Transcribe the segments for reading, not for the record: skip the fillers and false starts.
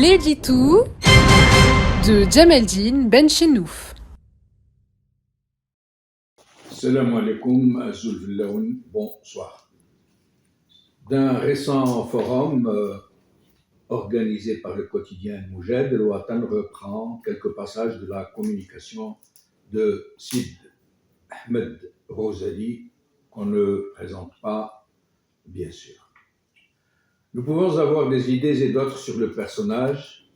L'édito de Djameldine Benchenouf. Salam alaikum, Azul Villaoun, bonsoir. D'un récent forum organisé par le quotidien Moujed, El Watan reprend quelques passages de la communication de Sid Ahmed Rosali, qu'on ne présente pas, bien sûr. Nous pouvons avoir des idées et d'autres sur le personnage.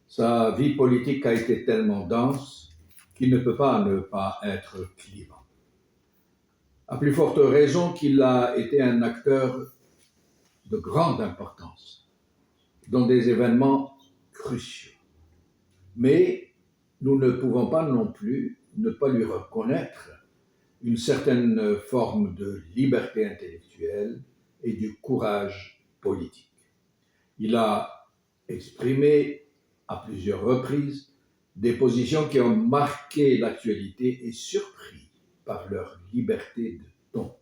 Sa vie politique a été tellement dense qu'il ne peut pas ne pas être clivant. À plus forte raison qu'il a été un acteur de grande importance dans des événements cruciaux. Mais nous ne pouvons pas non plus ne pas lui reconnaître une certaine forme de liberté intellectuelle et du courage politique. Il a exprimé à plusieurs reprises des positions qui ont marqué l'actualité et surpris par leur liberté de ton.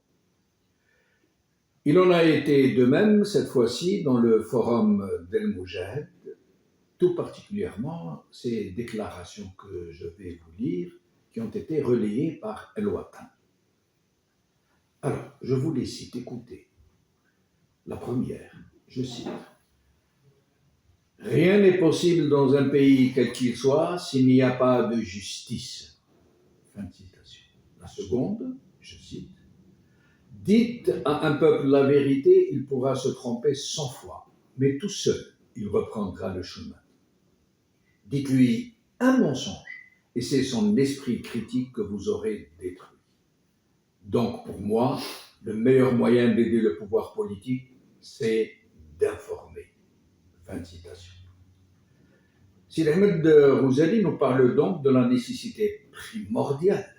Il en a été de même cette fois-ci dans le forum d'El Moujed, tout particulièrement ces déclarations que je vais vous lire qui ont été relayées par El Watan. Alors, je vous les cite, écoutez. La première, je cite. « Rien n'est possible dans un pays quel qu'il soit s'il n'y a pas de justice. » Fin de citation. La seconde, je cite. « Dites à un peuple la vérité, il pourra se tromper 100 fois, mais tout seul, il reprendra le chemin. Dites-lui un mensonge, et c'est son esprit critique que vous aurez détruit. Donc, pour moi, le meilleur moyen d'aider le pouvoir politique, c'est d'informer. » Fin de citation. Sid Ahmed Rosali nous parle donc de la nécessité primordiale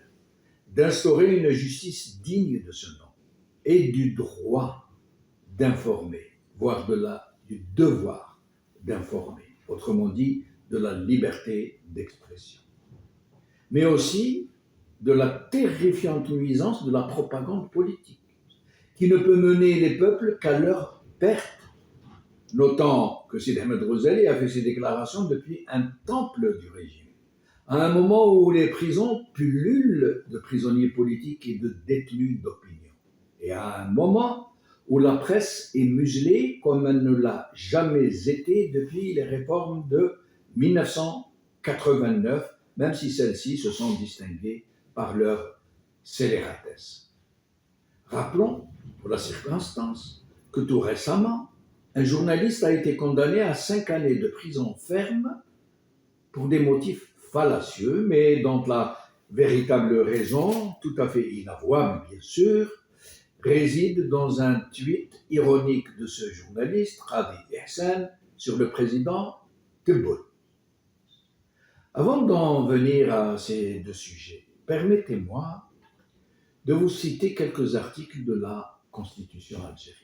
d'instaurer une justice digne de ce nom et du droit d'informer, voire du devoir d'informer, autrement dit, de la liberté d'expression. Mais aussi de la terrifiante nuisance de la propagande politique, qui ne peut mener les peuples qu'à leur perte. Notant que Sid Ahmed Rosali a fait ses déclarations depuis un temple du régime, à un moment où les prisons pullulent de prisonniers politiques et de détenus d'opinion, et à un moment où la presse est muselée comme elle ne l'a jamais été depuis les réformes de 1989, même si celles-ci se sont distinguées par leur scélératesse. Rappelons, pour la circonstance, que tout récemment, un journaliste a été condamné à 5 années de prison ferme pour des motifs fallacieux, mais dont la véritable raison, tout à fait inavouable bien sûr, réside dans un tweet ironique de ce journaliste, Radi Ehsan, sur le président Tebboune. Avant d'en venir à ces deux sujets, permettez-moi de vous citer quelques articles de la Constitution algérienne.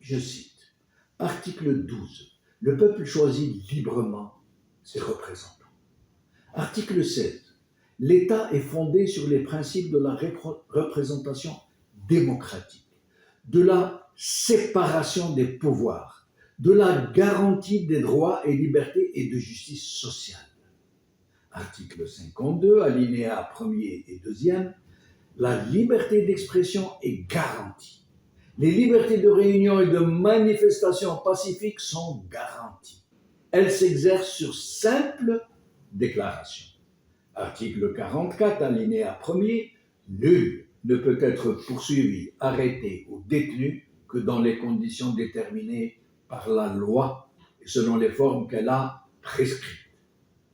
Je cite, article 12, le peuple choisit librement ses représentants. Article 16, l'État est fondé sur les principes de la représentation démocratique, de la séparation des pouvoirs, de la garantie des droits et libertés et de justice sociale. Article 52, alinéa 1er et 2e, la liberté d'expression est garantie. Les libertés de réunion et de manifestation pacifiques sont garanties. Elles s'exercent sur simple déclaration. Article 44, alinéa 1er, nul ne peut être poursuivi, arrêté ou détenu que dans les conditions déterminées par la loi et selon les formes qu'elle a prescrites.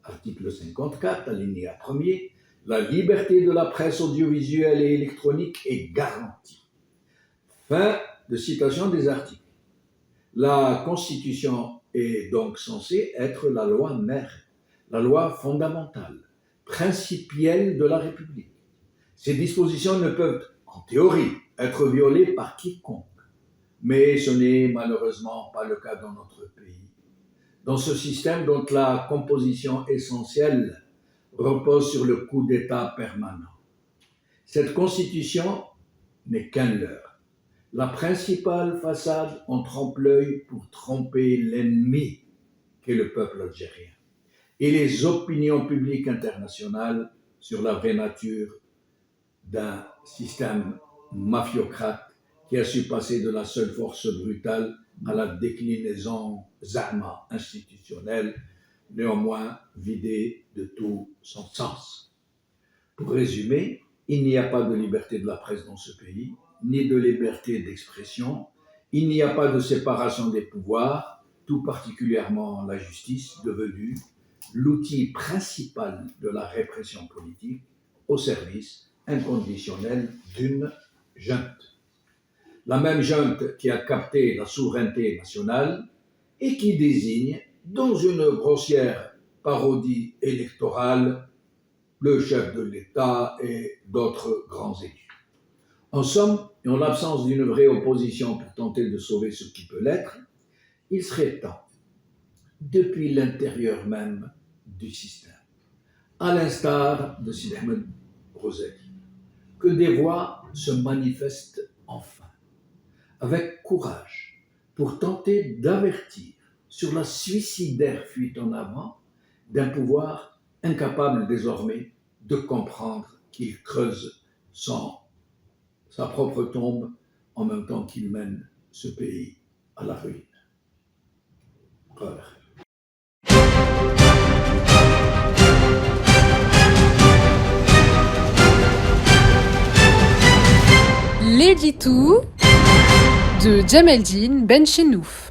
Article 54, alinéa 1er, la liberté de la presse audiovisuelle et électronique est garantie. Fin de citation des articles. La Constitution est donc censée être la loi mère, la loi fondamentale, principielle de la République. Ces dispositions ne peuvent, en théorie, être violées par quiconque. Mais ce n'est malheureusement pas le cas dans notre pays. Dans ce système dont la composition essentielle repose sur le coup d'État permanent. Cette Constitution n'est qu'un leurre. La principale façade en trompe-l'œil pour tromper l'ennemi qu'est le peuple algérien et les opinions publiques internationales sur la vraie nature d'un système mafiocrate qui a su passer de la seule force brutale à la déclinaison zama institutionnelle, néanmoins vidée de tout son sens. Pour résumer, il n'y a pas de liberté de la presse dans ce pays, ni de liberté d'expression, il n'y a pas de séparation des pouvoirs, tout particulièrement la justice, devenue l'outil principal de la répression politique au service inconditionnel d'une junte. La même junte qui a capté la souveraineté nationale et qui désigne, dans une grossière parodie électorale, le chef de l'État et d'autres grands élus. En somme, et en l'absence d'une vraie opposition pour tenter de sauver ce qui peut l'être, il serait temps, depuis l'intérieur même du système, à l'instar de Sidi Ahmed Roseli, que des voix se manifestent enfin, avec courage, pour tenter d'avertir sur la suicidaire fuite en avant d'un pouvoir incapable désormais de comprendre qu'il creuse sa propre tombe en même temps qu'il mène ce pays à la ruine. Voilà. L'édito de Djemeldine Benchenouf.